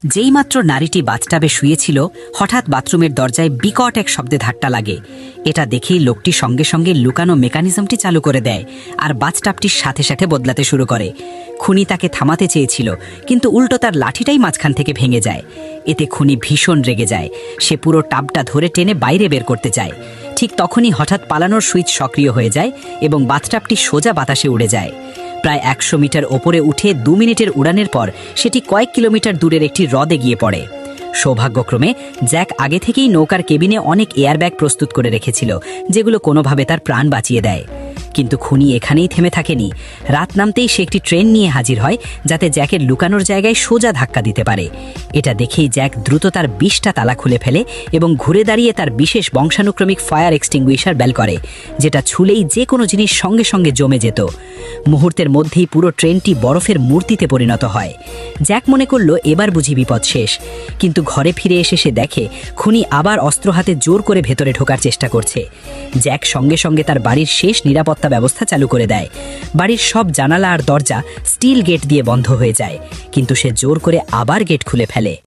যেইমাত্র নারীটি বাথটাবে শুয়েছিল, হঠাৎ বাথরুমের দরজায় বিকট এক শব্দে ধাক্কা লাগে। এটা দেখেই লোকটি সঙ্গে সঙ্গে লুকানো মেকানিজমটি চালু করে দেয় আর বাথটাবটির সাথে সাথে বদলাতে শুরু করে। খুনি তাকে থামাতে চেয়েছিল, কিন্তু উল্টো তার লাঠিটাই মাঝখান থেকে ভেঙে যায়। এতে খুনি ভীষণ রেগে যায়। সে পুরো টাবটা ধরে টেনে বাইরে বের করতে চায়। ঠিক তখনই হঠাৎ পালানোর সুইচ সক্রিয় হয়ে যায় এবং বাথটাবটি সোজা বাতাসে উড়ে যায়। প্রায় 100 মিটার ওপরে উঠে 2 মিনিটের উড়ানের পর সেটি কয়েক কিলোমিটার দূরের একটি হ্রদে গিয়ে পড়ে। সৌভাগ্যক্রমে জ্যাক আগে থেকেই নৌকার কেবিনে অনেক এয়ারব্যাগ প্রস্তুত করে রেখেছিল, যেগুলো কোনোভাবে তার প্রাণ বাঁচিয়ে দেয়। কিন্তু খুনি এখানেই থেমে থাকেনি। রাত নামতেই সে একটি ট্রেন নিয়ে হাজির হয়, যাতে জ্যাকের লুকানোর জায়গায় সোজা ধাক্কা দিতে পারে। এটা দেখেই জ্যাক দ্রুত তার 20টা তালা খুলে ফেলে এবং ঘুরে দাঁড়িয়ে তার বিশেষ বংশানুক্রমিক ফায়ার এক্সটিংগুইশার বেল করে, যেটা ছুলেই যে কোনো জিনিস সঙ্গে সঙ্গে জমে যেত। মুহূর্তের মধ্যেই পুরো ট্রেনটি বরফের মূর্তিতে পরিণত হয়। জ্যাক মনে করল এবার বুঝি বিপদ শেষ, কিন্তু ঘরে ফিরে এসে সে দেখে খুনি আবার অস্ত্র হাতে জোর করে ভেতরে ঢোকার চেষ্টা করছে। জ্যাক সঙ্গে সঙ্গে তার বাড়ির শেষ নিরাপত্তা ব্যবস্থা চালু করে দেয়। বাড়ির সব জানালা আর দরজা স্টিল গেট দিয়ে বন্ধ হয়ে যায়, কিন্তু সে জোর করে আবার গেট খুলে ফেলে।